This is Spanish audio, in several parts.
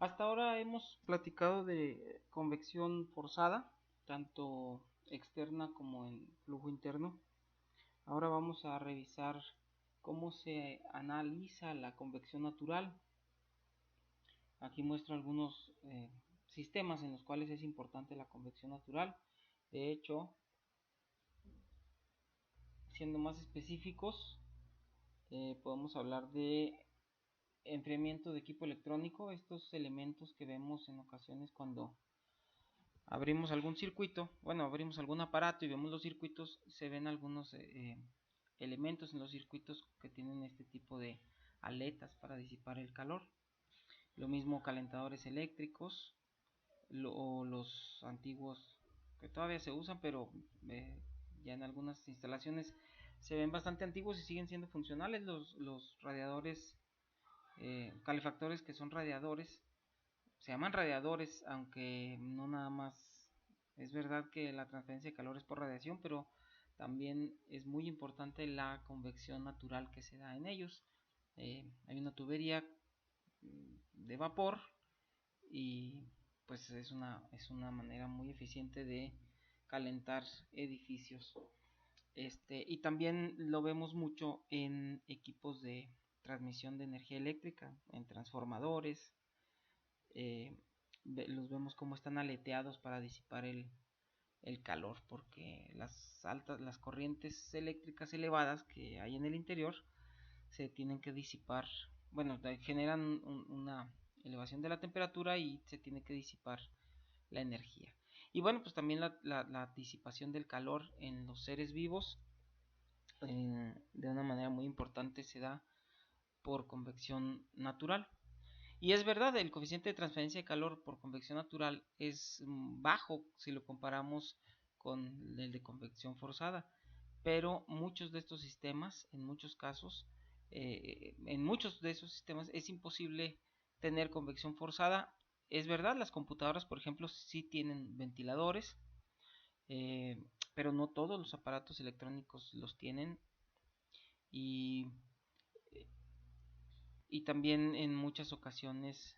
Hasta ahora hemos platicado de convección forzada, tanto externa como en flujo interno. Ahora vamos a revisar cómo se analiza la convección natural. Aquí muestro algunos sistemas en los cuales es importante la convección natural. De hecho, siendo más específicos, podemos hablar de enfriamiento de equipo electrónico, estos elementos que vemos en ocasiones cuando abrimos algún circuito, bueno, abrimos algún aparato y vemos los circuitos, se ven algunos elementos en los circuitos que tienen este tipo de aletas para disipar el calor. Lo mismo calentadores eléctricos o los antiguos que todavía se usan, pero ya en algunas instalaciones se ven bastante antiguos y siguen siendo funcionales los radiadores, calefactores que son radiadores. Se llaman radiadores, aunque no nada más es verdad que la transferencia de calor es por radiación, pero también es muy importante la convección natural que se da en ellos. Hay una tubería de vapor y pues es una manera muy eficiente de calentar edificios. Y también lo vemos mucho en equipos de transmisión de energía eléctrica, en transformadores, eh, los vemos como están aleteados para disipar el calor, porque las corrientes eléctricas elevadas que hay en el interior se tienen que disipar, bueno, generan una elevación de la temperatura y se tiene que disipar la energía. Y bueno, pues también la disipación del calor en los seres vivos de una manera muy importante se da por convección natural. Y es verdad, el coeficiente de transferencia de calor por convección natural es bajo si lo comparamos con el de convección forzada. Pero muchos de estos sistemas, en muchos casos, en muchos de esos sistemas es imposible tener convección forzada. Es verdad, las computadoras, por ejemplo, sí tienen ventiladores, eh, pero no todos los aparatos electrónicos los tienen. Y también en muchas ocasiones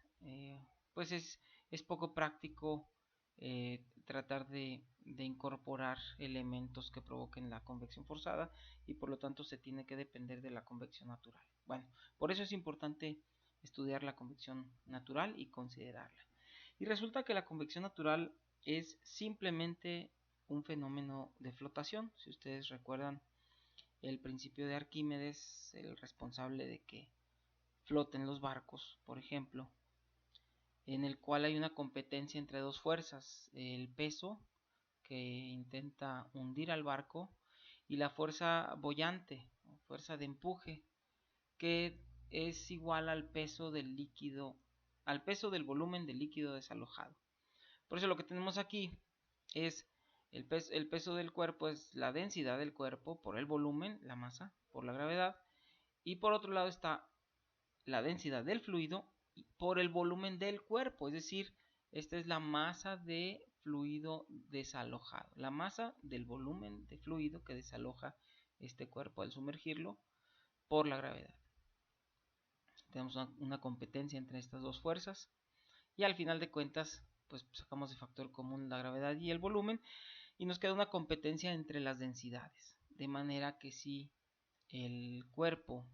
pues es poco práctico tratar de incorporar elementos que provoquen la convección forzada y por lo tanto se tiene que depender de la convección natural. Bueno, por eso es importante estudiar la convección natural y considerarla. Y resulta que la convección natural es simplemente un fenómeno de flotación. Si ustedes recuerdan el principio de Arquímedes, el responsable de que floten los barcos, por ejemplo, en el cual hay una competencia entre dos fuerzas, el peso que intenta hundir al barco y la fuerza boyante, fuerza de empuje, que es igual al peso del líquido, al peso del volumen del líquido desalojado. Por eso lo que tenemos aquí es el peso del cuerpo es la densidad del cuerpo por el volumen, la masa, por la gravedad, y por otro lado está la densidad del fluido por el volumen del cuerpo, es decir, esta es la masa de fluido desalojado, la masa del volumen de fluido que desaloja este cuerpo al sumergirlo por la gravedad. Tenemos una competencia entre estas dos fuerzas y al final de cuentas pues sacamos de factor común la gravedad y el volumen y nos queda una competencia entre las densidades, de manera que si el cuerpo,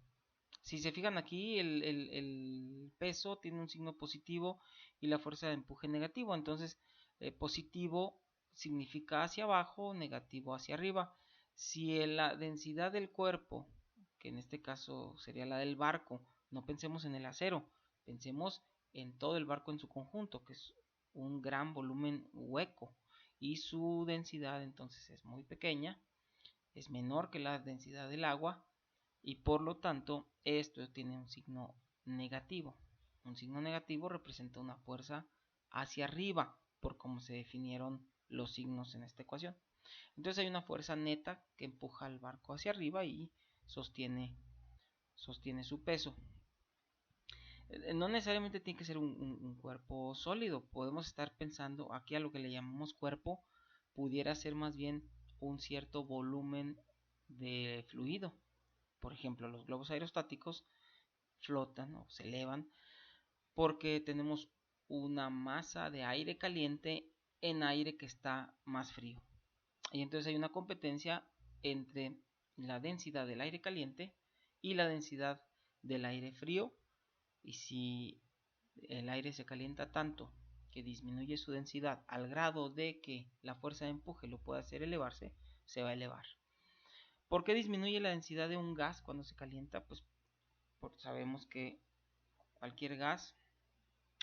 si se fijan aquí, el peso tiene un signo positivo y la fuerza de empuje negativo. Entonces, positivo significa hacia abajo, negativo hacia arriba. Si la densidad del cuerpo, que en este caso sería la del barco, no pensemos en el acero, pensemos en todo el barco en su conjunto, que es un gran volumen hueco, y su densidad entonces es muy pequeña, es menor que la densidad del agua, y por lo tanto esto tiene un signo negativo. Un signo negativo representa una fuerza hacia arriba, por cómo se definieron los signos en esta ecuación. Entonces hay una fuerza neta que empuja al barco hacia arriba y sostiene su peso. No necesariamente tiene que ser un cuerpo sólido. Podemos estar pensando aquí a lo que le llamamos cuerpo, pudiera ser más bien un cierto volumen de fluido. Por ejemplo, los globos aerostáticos flotan o se elevan porque tenemos una masa de aire caliente en aire que está más frío. Y entonces hay una competencia entre la densidad del aire caliente y la densidad del aire frío. Y si el aire se calienta tanto que disminuye su densidad al grado de que la fuerza de empuje lo pueda hacer elevarse, se va a elevar. ¿Por qué disminuye la densidad de un gas cuando se calienta? Pues sabemos que cualquier gas,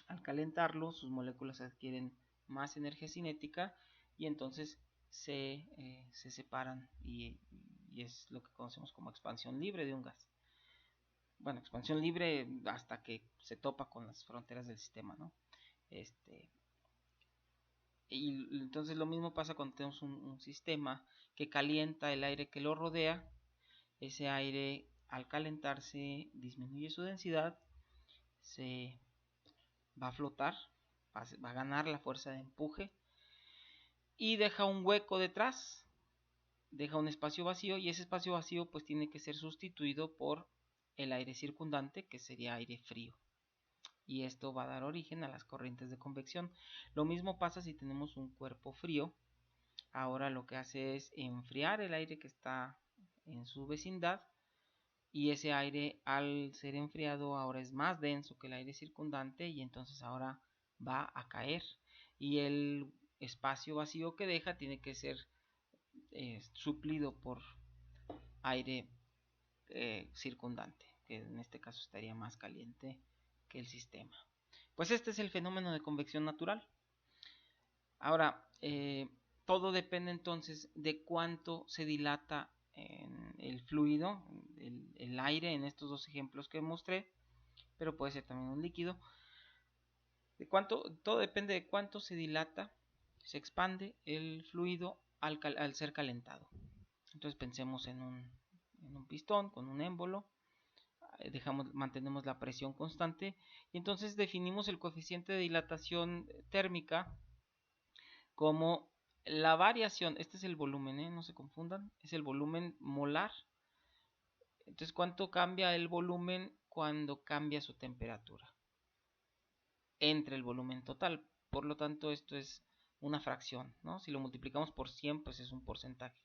al calentarlo, sus moléculas adquieren más energía cinética y entonces se separan y es lo que conocemos como expansión libre de un gas. Bueno, expansión libre hasta que se topa con las fronteras del sistema, ¿no? Y entonces lo mismo pasa cuando tenemos un sistema que calienta el aire que lo rodea. Ese aire al calentarse disminuye su densidad, se va a flotar, va a ganar la fuerza de empuje y deja un hueco detrás, deja un espacio vacío y ese espacio vacío pues tiene que ser sustituido por el aire circundante, que sería aire frío. Y esto va a dar origen a las corrientes de convección. Lo mismo pasa si tenemos un cuerpo frío. Ahora lo que hace es enfriar el aire que está en su vecindad y ese aire al ser enfriado ahora es más denso que el aire circundante y entonces ahora va a caer y el espacio vacío que deja tiene que ser suplido por aire circundante, que en este caso estaría más caliente que el sistema. Pues este es el fenómeno de convección natural. Ahora, todo depende entonces de cuánto se dilata en el fluido, el aire en estos dos ejemplos que mostré, pero puede ser también un líquido. Todo depende de cuánto se dilata, se expande el fluido al ser calentado. Entonces pensemos en un pistón con un émbolo, mantenemos la presión constante y entonces definimos el coeficiente de dilatación térmica como la variación. Este es el volumen, no se confundan, es el volumen molar. Entonces, ¿cuánto cambia el volumen cuando cambia su temperatura? Entre el volumen total. Por lo tanto, esto es una fracción, ¿no? Si lo multiplicamos por 100, pues es un porcentaje.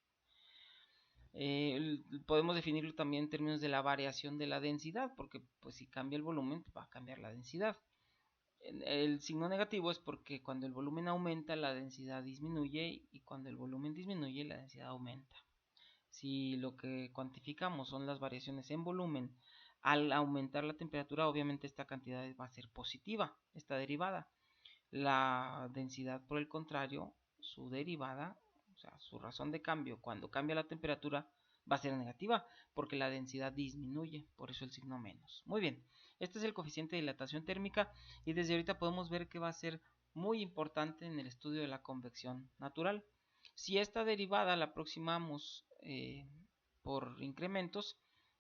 Podemos definirlo también en términos de la variación de la densidad, porque pues si cambia el volumen, pues va a cambiar la densidad. El signo negativo es porque cuando el volumen aumenta, la densidad disminuye y cuando el volumen disminuye, la densidad aumenta. Si lo que cuantificamos son las variaciones en volumen, al aumentar la temperatura, obviamente esta cantidad va a ser positiva, esta derivada. La densidad, por el contrario, su derivada, o sea, su razón de cambio cuando cambia la temperatura va a ser negativa porque la densidad disminuye, por eso el signo menos. Muy bien, este es el coeficiente de dilatación térmica y desde ahorita podemos ver que va a ser muy importante en el estudio de la convección natural. Si esta derivada la aproximamos por incrementos,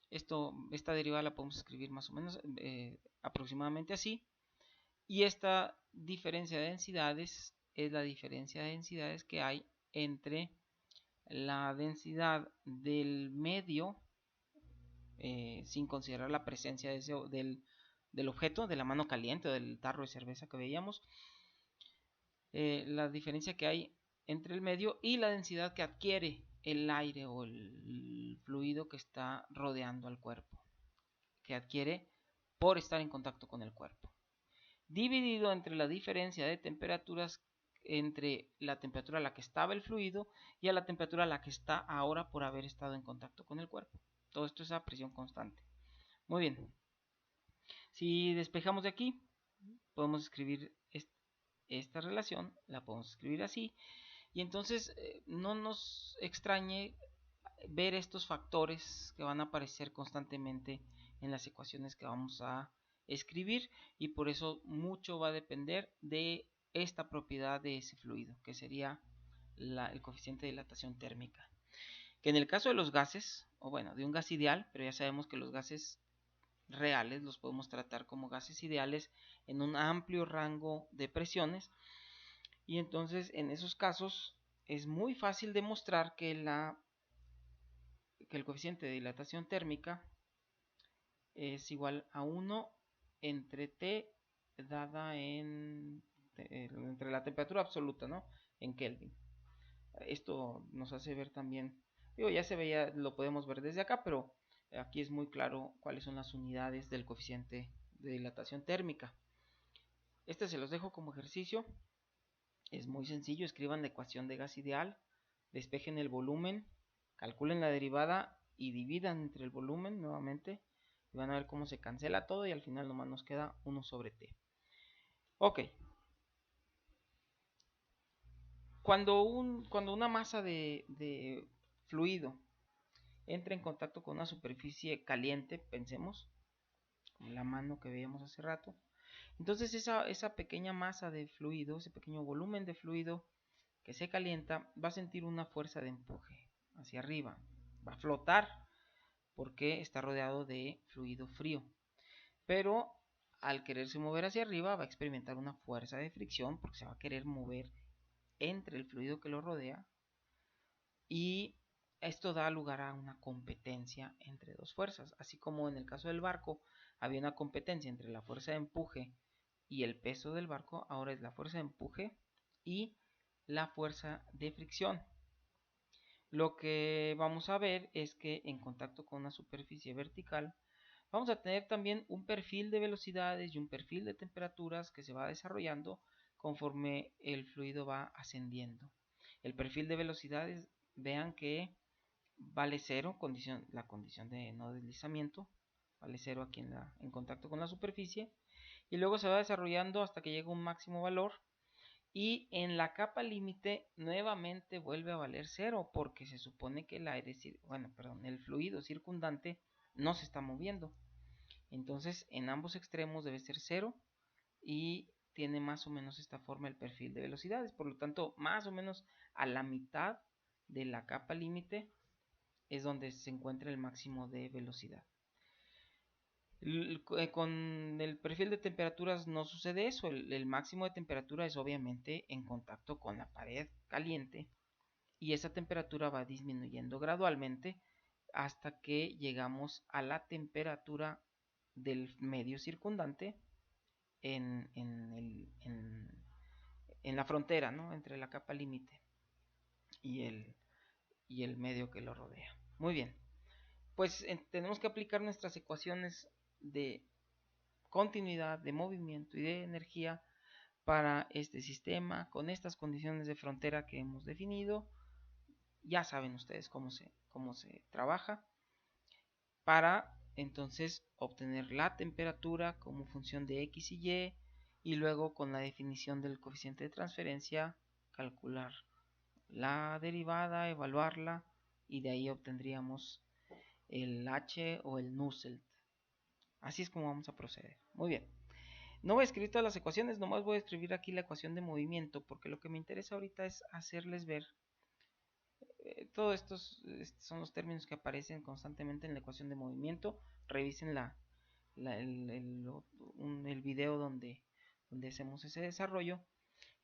esta derivada la podemos escribir más o menos aproximadamente así. Y esta diferencia de densidades es la diferencia de densidades que hay entre la densidad del medio, sin considerar la presencia del objeto, de la mano caliente o del tarro de cerveza que veíamos, la diferencia que hay entre el medio y la densidad que adquiere el aire o el fluido que está rodeando al cuerpo, que adquiere por estar en contacto con el cuerpo, dividido entre la diferencia de temperaturas entre la temperatura a la que estaba el fluido y a la temperatura a la que está ahora por haber estado en contacto con el cuerpo. Todo esto es a presión constante. Muy bien. Si despejamos de aquí, podemos escribir esta relación, la podemos escribir así. Y entonces no nos extrañe ver estos factores que van a aparecer constantemente en las ecuaciones que vamos a escribir y por eso mucho va a depender de esta propiedad de ese fluido, que sería el coeficiente de dilatación térmica. Que en el caso de los gases, o bueno, de un gas ideal, pero ya sabemos que los gases reales los podemos tratar como gases ideales en un amplio rango de presiones y entonces en esos casos es muy fácil demostrar que el coeficiente de dilatación térmica es igual a 1 entre T dada entre la temperatura absoluta, ¿no? En Kelvin. Esto nos hace ver también, digo, ya se veía, lo podemos ver desde acá, pero aquí es muy claro cuáles son las unidades del coeficiente de dilatación térmica. Este se los dejo como ejercicio. Es muy sencillo, escriban la ecuación de gas ideal, despejen el volumen, calculen la derivada y dividan entre el volumen nuevamente. Y van a ver cómo se cancela todo y al final nomás nos queda 1 sobre t. Ok. Cuando una masa de fluido entra en contacto con una superficie caliente, pensemos, como la mano que veíamos hace rato, entonces esa pequeña masa de fluido, ese pequeño volumen de fluido que se calienta, va a sentir una fuerza de empuje hacia arriba, va a flotar porque está rodeado de fluido frío, pero al quererse mover hacia arriba va a experimentar una fuerza de fricción porque se va a querer mover entre el fluido que lo rodea, y esto da lugar a una competencia entre dos fuerzas, así como en el caso del barco había una competencia entre la fuerza de empuje y el peso del barco. Ahora es la fuerza de empuje y la fuerza de fricción. Lo que vamos a ver es que en contacto con una superficie vertical vamos a tener también un perfil de velocidades y un perfil de temperaturas que se va desarrollando conforme el fluido va ascendiendo. El perfil de velocidades, vean que vale 0, la condición de no deslizamiento, vale 0 aquí en contacto con la superficie, y luego se va desarrollando hasta que llega a un máximo valor, y en la capa límite nuevamente vuelve a valer 0 porque se supone que el fluido circundante no se está moviendo. Entonces en ambos extremos debe ser 0 y tiene más o menos esta forma el perfil de velocidades. Por lo tanto, más o menos a la mitad de la capa límite es donde se encuentra el máximo de velocidad. Con el perfil de temperaturas no sucede eso. El máximo de temperatura es obviamente en contacto con la pared caliente, y esa temperatura va disminuyendo gradualmente hasta que llegamos a la temperatura del medio circundante en la frontera, ¿no? Entre la capa límite y el medio que lo rodea. Muy bien, pues tenemos que aplicar nuestras ecuaciones de continuidad, de movimiento y de energía para este sistema con estas condiciones de frontera que hemos definido. Ya saben ustedes cómo se trabaja para entonces obtener la temperatura como función de x y luego con la definición del coeficiente de transferencia calcular la derivada, evaluarla, y de ahí obtendríamos el H o el Nusselt. Así es como vamos a proceder. Muy bien. No voy a escribir todas las ecuaciones, nomás voy a escribir aquí la ecuación de movimiento, porque lo que me interesa ahorita es hacerles ver. Todos estos son los términos que aparecen constantemente en la ecuación de movimiento. Revisen el video donde hacemos ese desarrollo.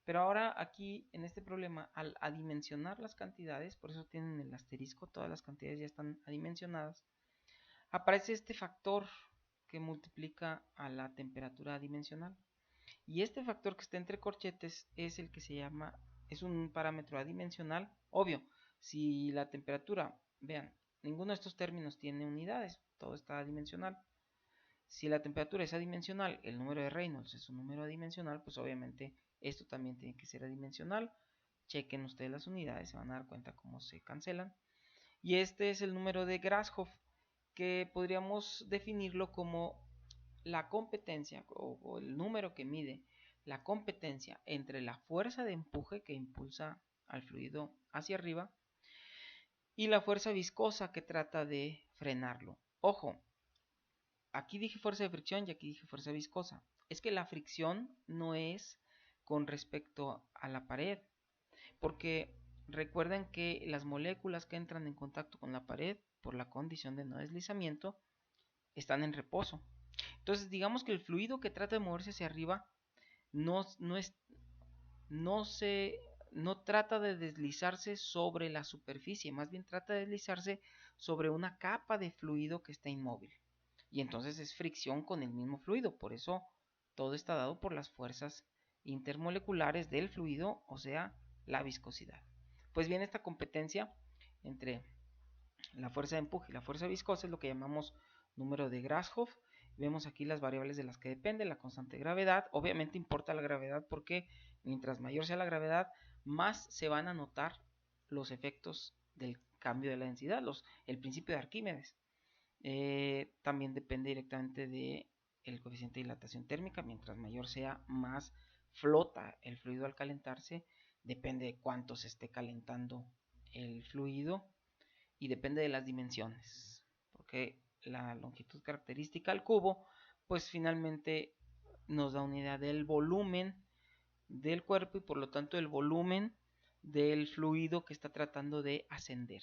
Pero ahora aquí en este problema, al adimensionar las cantidades, por eso tienen el asterisco, todas las cantidades ya están adimensionadas, aparece este factor que multiplica a la temperatura adimensional. Y este factor que está entre corchetes es el que se llama, es un parámetro adimensional. Obvio, si la temperatura, vean, ninguno de estos términos tiene unidades, todo está adimensional. Si la temperatura es adimensional, el número de Reynolds es un número adimensional, pues obviamente esto también tiene que ser adimensional. Chequen ustedes las unidades, se van a dar cuenta cómo se cancelan. Y este es el número de Grashof, que podríamos definirlo como la competencia o el número que mide la competencia entre la fuerza de empuje que impulsa al fluido hacia arriba y la fuerza viscosa que trata de frenarlo. Ojo, aquí dije fuerza de fricción y aquí dije fuerza viscosa. Es que la fricción no es con respecto a la pared, porque recuerden que las moléculas que entran en contacto con la pared por la condición de no deslizamiento están en reposo. Entonces digamos que el fluido que trata de moverse hacia arriba no, no trata de deslizarse sobre la superficie, más bien trata de deslizarse sobre una capa de fluido que está inmóvil. Y entonces es fricción con el mismo fluido, por eso todo está dado por las fuerzas intermoleculares del fluido, o sea, la viscosidad. Pues bien, esta competencia entre la fuerza de empuje y la fuerza viscosa es lo que llamamos número de Grashof. Vemos aquí las variables de las que depende, la constante de gravedad. Obviamente importa la gravedad porque mientras mayor sea la gravedad, más se van a notar los efectos del cambio de la densidad, el principio de Arquímedes. También depende directamente del coeficiente de dilatación térmica. Mientras mayor sea, más flota el fluido al calentarse. Depende de cuánto se esté calentando el fluido y depende de las dimensiones, porque la longitud característica al cubo pues finalmente nos da una idea del volumen del cuerpo y por lo tanto el volumen del fluido que está tratando de ascender.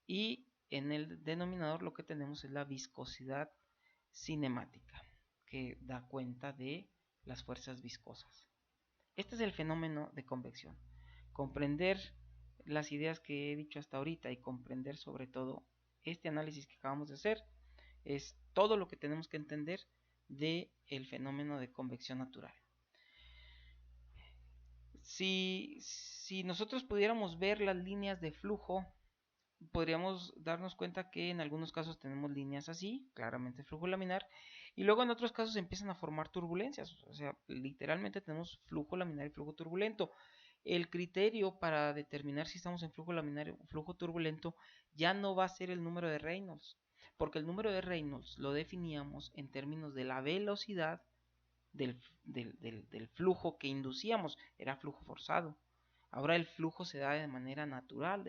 Y en el denominador lo que tenemos es la viscosidad cinemática, que da cuenta de las fuerzas viscosas. Este es el fenómeno de convección. Comprender las ideas que he dicho hasta ahorita y comprender sobre todo este análisis que acabamos de hacer es todo lo que tenemos que entender del fenómeno de convección natural. Si nosotros pudiéramos ver las líneas de flujo, podríamos darnos cuenta que en algunos casos tenemos líneas así, claramente flujo laminar, y luego en otros casos empiezan a formar turbulencias, o sea, literalmente tenemos flujo laminar y flujo turbulento. El criterio para determinar si estamos en flujo laminar o flujo turbulento ya no va a ser el número de Reynolds, porque el número de Reynolds lo definíamos en términos de la velocidad del flujo que inducíamos, era flujo forzado. Ahora el flujo se da de manera natural,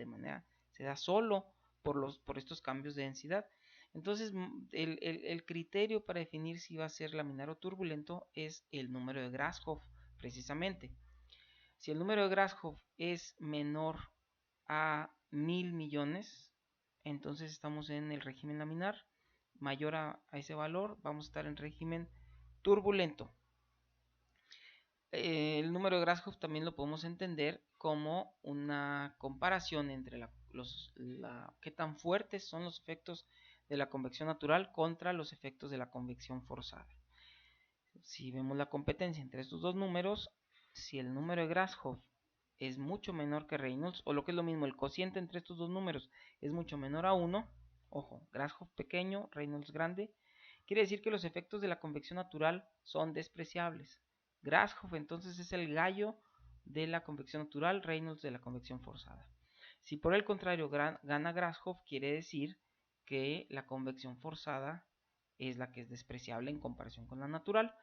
se da solo por estos cambios de densidad. Entonces el criterio para definir si va a ser laminar o turbulento es el número de Grashof, precisamente. Si el número de Grashof es menor a 1000 millones, entonces estamos en el régimen laminar. Mayor a ese valor, vamos a estar en régimen turbulento. El número de Grashof también lo podemos entender como una comparación entre qué tan fuertes son los efectos de la convección natural contra los efectos de la convección forzada. Si vemos la competencia entre estos dos números, si el número de Grashof es mucho menor que Reynolds, o lo que es lo mismo, el cociente entre estos dos números es mucho menor a 1, ojo, Grashof pequeño, Reynolds grande, quiere decir que los efectos de la convección natural son despreciables. Grashof entonces es el gallo de la convección natural, Reynolds de la convección forzada. Si por el contrario gana Grashof, quiere decir que la convección forzada es la que es despreciable en comparación con la natural.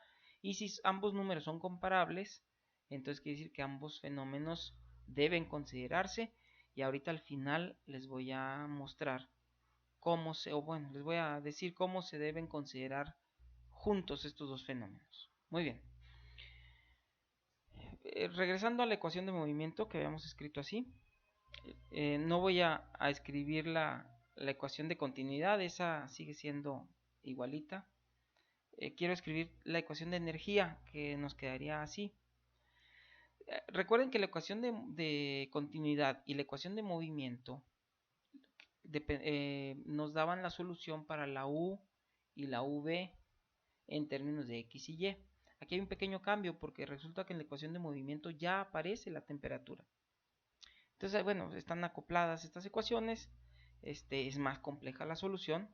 Y si ambos números son comparables, entonces quiere decir que ambos fenómenos deben considerarse. Y ahorita al final les voy a mostrar les voy a decir cómo se deben considerar juntos estos dos fenómenos. Muy bien. Regresando a la ecuación de movimiento que habíamos escrito así, no voy a escribir la ecuación de continuidad, esa sigue siendo igualita. Quiero escribir la ecuación de energía, que nos quedaría así. Recuerden que la ecuación de continuidad y la ecuación de movimiento nos daban la solución para la U y la V en términos de X y Y. Aquí hay un pequeño cambio porque resulta que en la ecuación de movimiento ya aparece la temperatura. Entonces, bueno, están acopladas estas ecuaciones. Es más compleja la solución.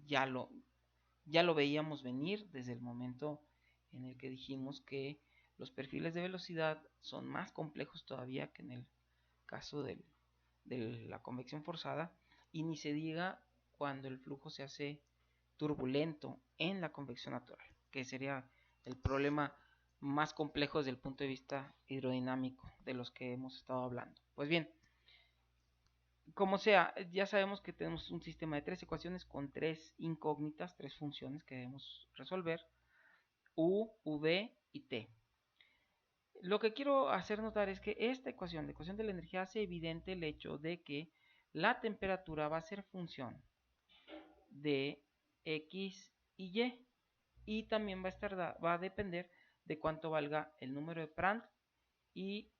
Ya lo veíamos venir desde el momento en el que dijimos que los perfiles de velocidad son más complejos todavía que en el caso de la convección forzada, y ni se diga cuando el flujo se hace turbulento en la convección natural, que sería el problema más complejo desde el punto de vista hidrodinámico de los que hemos estado hablando. Pues bien, como sea, ya sabemos que tenemos un sistema de tres ecuaciones con tres incógnitas, tres funciones que debemos resolver: U, V y T. Lo que quiero hacer notar es que esta ecuación, la ecuación de la energía, hace evidente el hecho de que la temperatura va a ser función de X y Y, y también va a depender de cuánto valga el número de Prandtl y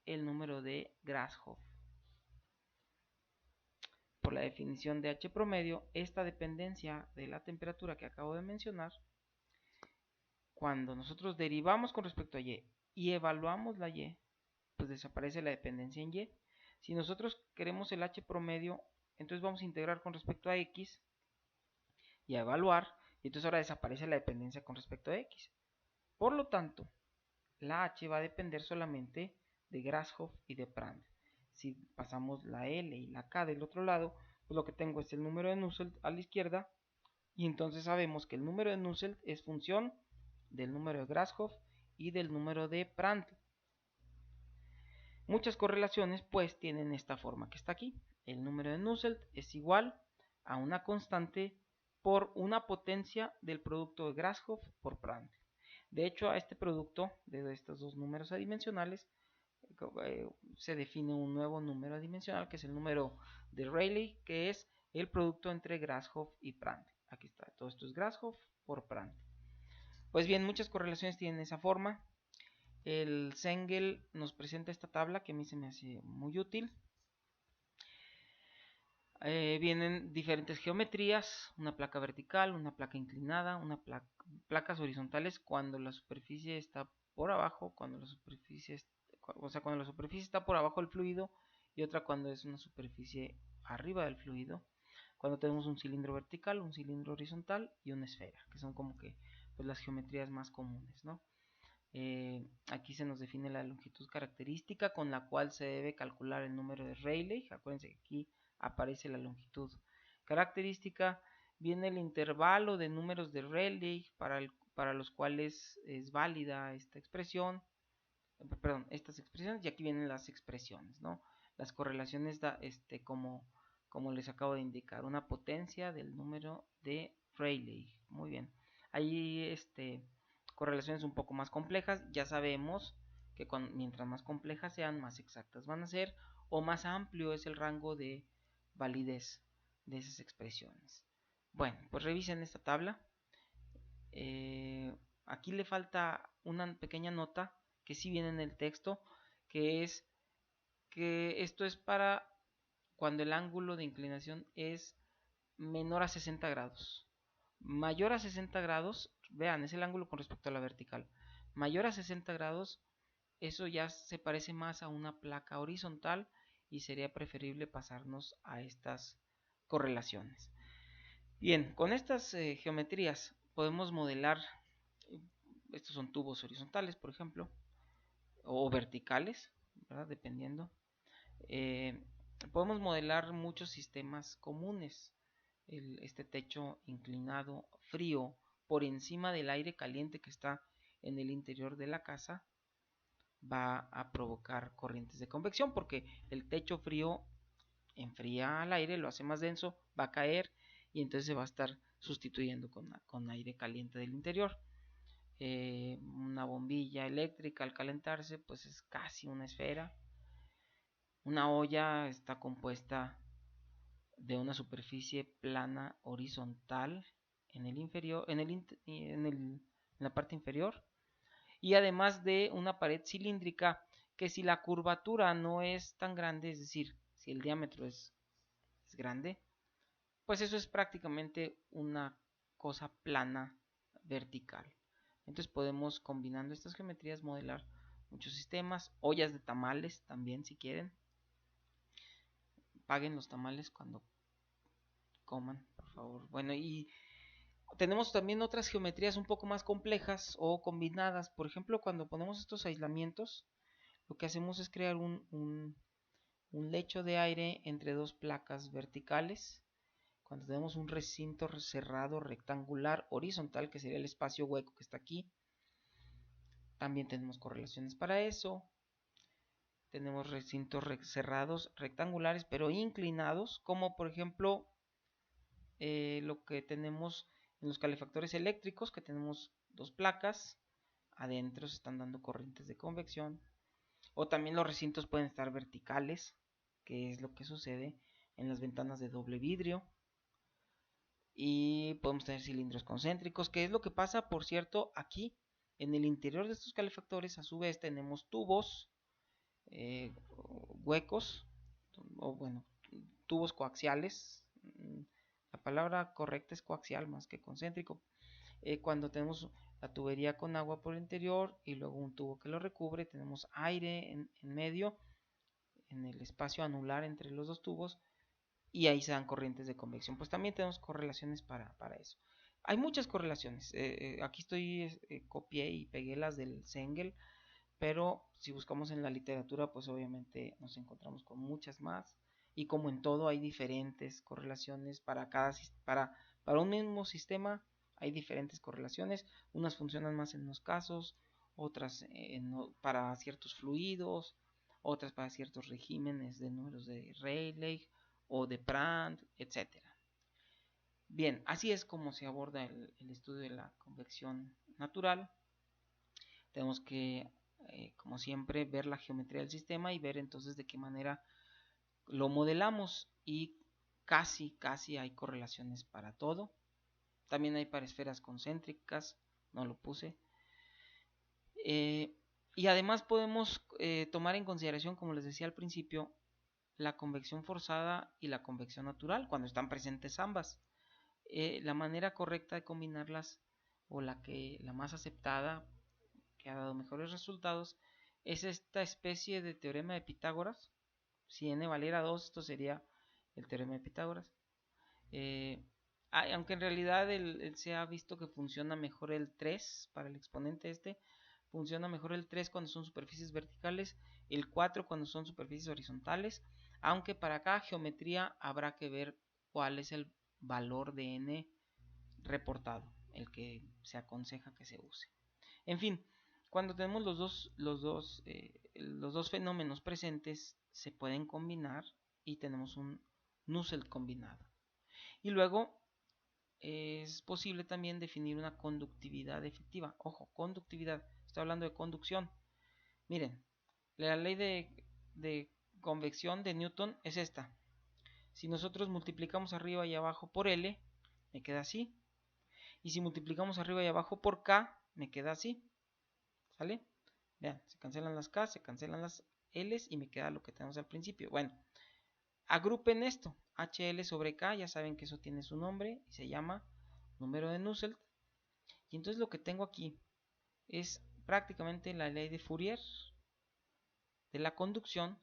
el número de Grashof. Por la definición de H promedio, esta dependencia de la temperatura que acabo de mencionar, cuando nosotros derivamos con respecto a y evaluamos la y, pues desaparece la dependencia en y. Si nosotros queremos el h promedio, entonces vamos a integrar con respecto a x y a evaluar, y entonces ahora desaparece la dependencia con respecto a x. Por lo tanto, la h va a depender solamente de Grashof y de Prandtl. Si pasamos la L y la K del otro lado, pues lo que tengo es el número de Nusselt a la izquierda, y entonces sabemos que el número de Nusselt es función del número de Grashof y del número de Prandtl. Muchas correlaciones pues tienen esta forma que está aquí. El número de Nusselt es igual a una constante por una potencia del producto de Grashof por Prandtl. De hecho, a este producto de estos dos números adimensionales se define un nuevo número adimensional, que es el número de Rayleigh, que es el producto entre Grashof y Prandtl. Aquí está, todo esto es Grashof por Prandtl. Pues bien, muchas correlaciones tienen esa forma. El Zengel nos presenta esta tabla que a mí se me hace muy útil. Vienen diferentes geometrías, una placa vertical, una placa inclinada, placas horizontales cuando la superficie está por abajo, cuando la superficie está por abajo del fluido, y otra cuando es una superficie arriba del fluido, cuando tenemos un cilindro vertical, un cilindro horizontal y una esfera, que son como que pues, las geometrías más comunes, ¿no? Aquí se nos define la longitud característica con la cual se debe calcular el número de Rayleigh. Acuérdense que aquí aparece la longitud característica. Viene el intervalo de números de Rayleigh para los cuales es válida esta expresión. Perdón, estas expresiones, y aquí vienen las expresiones, ¿no? Las correlaciones como les acabo de indicar, una potencia del número de Rayleigh. Muy bien. Ahí correlaciones un poco más complejas, ya sabemos que mientras más complejas sean, más exactas van a ser, o más amplio es el rango de validez de esas expresiones. Bueno, pues revisen esta tabla. Aquí le falta una pequeña nota que sí viene en el texto, que es que esto es para cuando el ángulo de inclinación es menor a 60 grados. Mayor a 60 grados, vean, es el ángulo con respecto a la vertical. Mayor a 60 grados, eso ya se parece más a una placa horizontal y sería preferible pasarnos a estas correlaciones. Bien, con estas geometrías podemos modelar, estos son tubos horizontales, por ejemplo, o verticales, ¿verdad? Dependiendo. Podemos modelar muchos sistemas comunes. Este techo inclinado frío por encima del aire caliente que está en el interior de la casa va a provocar corrientes de convección, porque el techo frío enfría al aire, lo hace más denso, va a caer y entonces se va a estar sustituyendo con aire caliente del interior. Una bombilla eléctrica al calentarse pues es casi una esfera. Una olla está compuesta de una superficie plana horizontal en el inferior, en la parte inferior, y además de una pared cilíndrica que, si la curvatura no es tan grande, es decir, si el diámetro es grande, pues eso es prácticamente una cosa plana vertical. Entonces podemos, combinando estas geometrías, modelar muchos sistemas. Ollas de tamales también, si quieren. Paguen los tamales cuando coman, por favor. Bueno, y tenemos también otras geometrías un poco más complejas o combinadas. Por ejemplo, cuando ponemos estos aislamientos, lo que hacemos es crear un lecho de aire entre dos placas verticales. Cuando tenemos un recinto cerrado rectangular horizontal, que sería el espacio hueco que está aquí, también tenemos correlaciones para eso. Tenemos recintos cerrados rectangulares pero inclinados, como por ejemplo lo que tenemos en los calefactores eléctricos, que tenemos dos placas, adentro se están dando corrientes de convección. O también los recintos pueden estar verticales, que es lo que sucede en las ventanas de doble vidrio. Y podemos tener cilindros concéntricos, que es lo que pasa, por cierto, aquí en el interior de estos calefactores. A su vez tenemos tubos huecos, o bueno, tubos coaxiales. La palabra correcta es coaxial más que concéntrico. Cuando tenemos la tubería con agua por el interior y luego un tubo que lo recubre, tenemos aire en medio, en el espacio anular entre los dos tubos, y ahí se dan corrientes de convección. Pues también tenemos correlaciones para eso. Hay muchas correlaciones. Aquí copié y pegué las del Sengel, pero si buscamos en la literatura, pues obviamente nos encontramos con muchas más. Y como en todo hay diferentes correlaciones para un mismo sistema, hay diferentes correlaciones. Unas funcionan más en unos casos, otras para ciertos fluidos, otras para ciertos regímenes de números de Rayleigh o de Prandtl, etcétera. Bien, así es como se aborda el estudio de la convección natural. Tenemos que, como siempre, ver la geometría del sistema y ver entonces de qué manera lo modelamos, y casi hay correlaciones para todo. También hay para esferas concéntricas, no lo puse. Y además podemos tomar en consideración, como les decía al principio, la convección forzada y la convección natural cuando están presentes ambas. La manera correcta de combinarlas, o la más aceptada, que ha dado mejores resultados, es esta especie de teorema de Pitágoras. Si n valiera 2, esto sería el teorema de Pitágoras. Aunque en realidad se ha visto que funciona mejor el 3 para el exponente funciona mejor el 3 cuando son superficies verticales, el 4 cuando son superficies horizontales, aunque para cada geometría habrá que ver cuál es el valor de n reportado, el que se aconseja que se use. En fin, cuando tenemos los dos fenómenos presentes, se pueden combinar y tenemos un Nusselt combinado. Y luego es posible también definir una conductividad efectiva. Ojo, conductividad, estoy hablando de conducción. Miren, la ley de convección de Newton es esta. Si nosotros multiplicamos arriba y abajo por L, me queda así. Y si multiplicamos arriba y abajo por K, me queda así. ¿Sale? Vean, se cancelan las K, se cancelan las L's y me queda lo que tenemos al principio. Bueno, agrupen esto. HL sobre K, ya saben que eso tiene su nombre y se llama número de Nusselt. Y entonces lo que tengo aquí es prácticamente la ley de Fourier de la conducción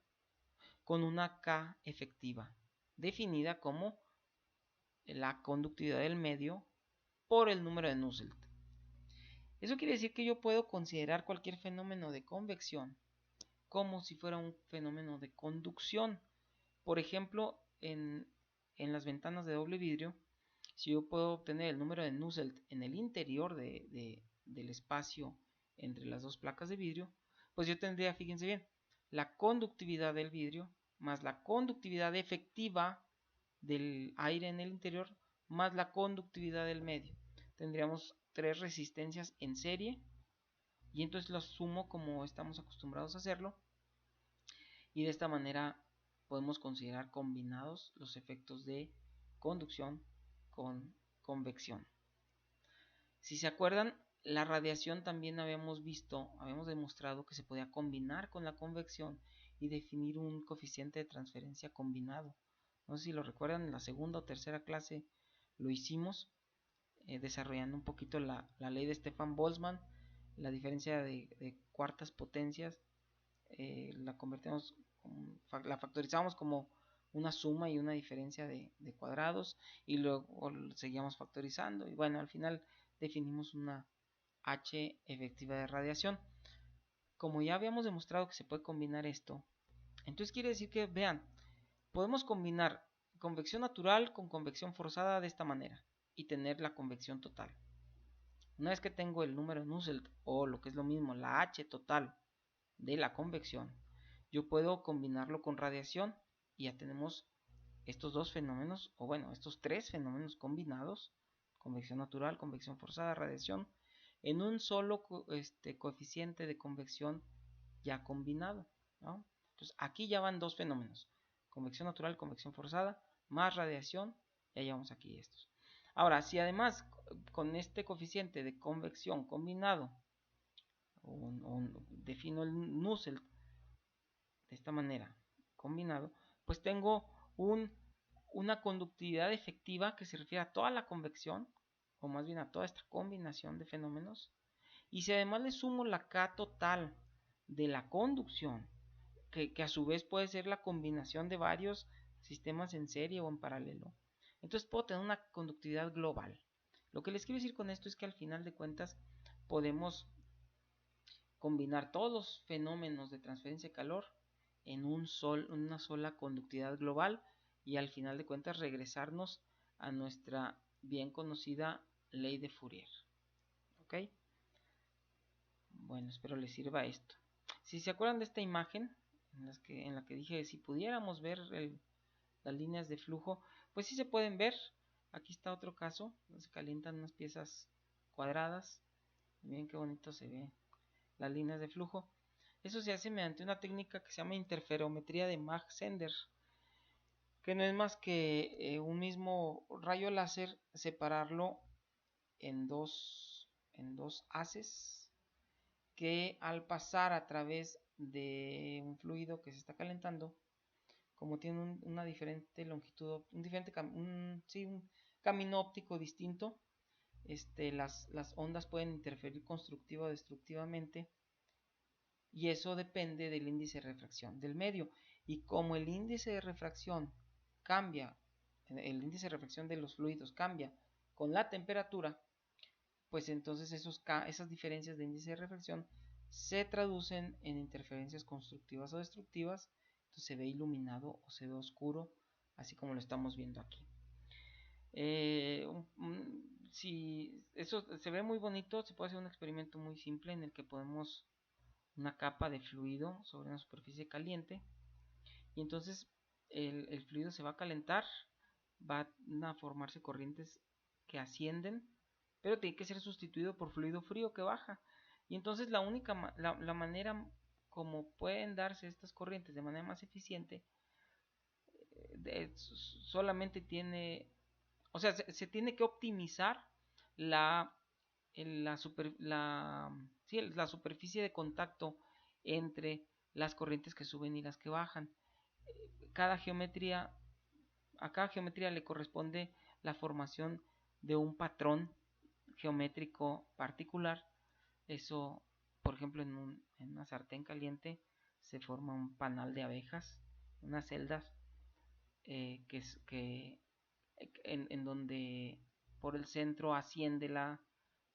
con una K efectiva, definida como la conductividad del medio por el número de Nusselt. Eso quiere decir que yo puedo considerar cualquier fenómeno de convección como si fuera un fenómeno de conducción. Por ejemplo, en las ventanas de doble vidrio, si yo puedo obtener el número de Nusselt en el interior del espacio entre las dos placas de vidrio, pues yo tendría, fíjense bien, la conductividad del vidrio más la conductividad efectiva del aire en el interior más la conductividad del medio. Tendríamos tres resistencias en serie y entonces las sumo como estamos acostumbrados a hacerlo, y de esta manera podemos considerar combinados los efectos de conducción con convección. Si se acuerdan, la radiación también habíamos demostrado que se podía combinar con la convección y definir un coeficiente de transferencia combinado. No sé si lo recuerdan, en la segunda o tercera clase lo hicimos, desarrollando un poquito la ley de Stefan Boltzmann, la diferencia de cuartas potencias. La factorizamos como una suma y una diferencia de cuadrados, y luego seguíamos factorizando, y bueno, al final definimos una H efectiva de radiación. Como ya habíamos demostrado que se puede combinar esto, entonces quiere decir que, vean, podemos combinar convección natural con convección forzada de esta manera y tener la convección total. Una vez que tengo el número Nusselt, o lo que es lo mismo, la H total de la convección, yo puedo combinarlo con radiación y ya tenemos estos dos fenómenos, o bueno, estos tres fenómenos combinados: convección natural, convección forzada, radiación, en un solo coeficiente de convección ya combinado, ¿no? Entonces aquí ya van dos fenómenos: convección natural, convección forzada, más radiación. Ya llevamos aquí estos. Ahora, si además con este coeficiente de convección combinado defino el Nusselt de esta manera combinado, pues tengo una conductividad efectiva que se refiere a toda la convección, o más bien a toda esta combinación de fenómenos, Y si además le sumo la K total de la conducción, que a su vez puede ser la combinación de varios sistemas en serie o en paralelo, entonces puedo tener una conductividad global. Lo que les quiero decir con esto es que al final de cuentas podemos combinar todos los fenómenos de transferencia de calor en una sola conductividad global y al final de cuentas regresarnos a nuestra bien conocida ley de Fourier. ¿Ok? Bueno, espero les sirva esto. Si se acuerdan de esta imagen en la que dije si pudiéramos ver las líneas de flujo, pues sí se pueden ver. Aquí está otro caso, se calientan unas piezas cuadradas. Miren qué bonito se ve las líneas de flujo. Eso se hace mediante una técnica que se llama interferometría de Mach-Zehnder, que no es más que un mismo rayo láser separarlo en dos haces que al pasar a través de un fluido que se está calentando, como tiene una diferente longitud, un camino óptico distinto, las ondas pueden interferir constructiva o destructivamente, y eso depende del índice de refracción del medio. Y como el índice de refracción cambia, el índice de refracción de los fluidos cambia con la temperatura, pues entonces esas diferencias de índice de refracción se traducen en interferencias constructivas o destructivas. Entonces se ve iluminado o se ve oscuro, así como lo estamos viendo aquí. Si eso se ve muy bonito, se puede hacer un experimento muy simple en el que podemos una capa de fluido sobre una superficie caliente, y entonces el fluido se va a calentar, van a formarse corrientes que ascienden, pero tiene que ser sustituido por fluido frío que baja. Y entonces la manera como pueden darse estas corrientes de manera más eficiente solamente tiene, o sea, se tiene que optimizar la, la superficie de contacto entre las corrientes que suben y las que bajan. Cada geometría, a cada geometría le corresponde la formación de un patrón geométrico particular. Eso, por ejemplo, en una sartén caliente se forma un panal de abejas, unas celdas en donde por el centro asciende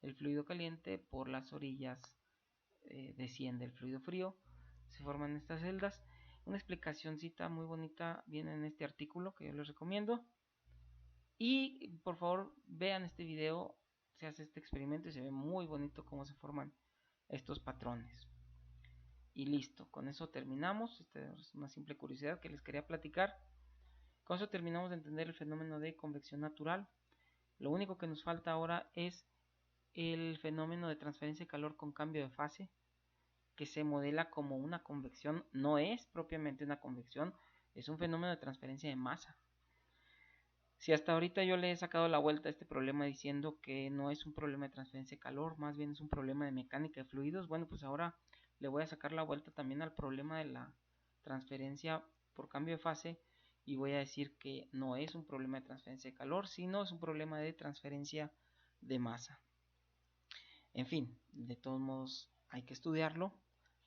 el fluido caliente, por las orillas desciende el fluido frío, se forman estas celdas. Una explicacióncita muy bonita viene en este artículo que yo les recomiendo. Y por favor vean este video, se hace este experimento y se ve muy bonito cómo se forman estos patrones. Y listo, con eso terminamos. Esta es una simple curiosidad que les quería platicar. Con eso terminamos de entender el fenómeno de convección natural. Lo único que nos falta ahora es el fenómeno de transferencia de calor con cambio de fase, que se modela como una convección. No es propiamente una convección, es un fenómeno de transferencia de masa. Si hasta ahorita yo le he sacado la vuelta a este problema diciendo que no es un problema de transferencia de calor, más bien es un problema de mecánica de fluidos, bueno, pues ahora le voy a sacar la vuelta también al problema de la transferencia por cambio de fase, y voy a decir que no es un problema de transferencia de calor, sino es un problema de transferencia de masa. En fin, de todos modos hay que estudiarlo.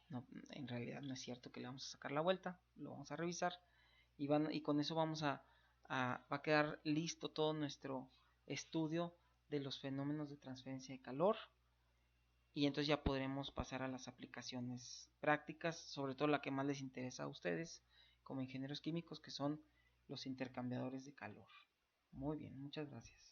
No, en realidad no es cierto que le vamos a sacar la vuelta, lo vamos a revisar y con eso va a quedar listo todo nuestro estudio de los fenómenos de transferencia de calor, y entonces ya podremos pasar a las aplicaciones prácticas, sobre todo la que más les interesa a ustedes como ingenieros químicos, que son los intercambiadores de calor. Muy bien, muchas gracias.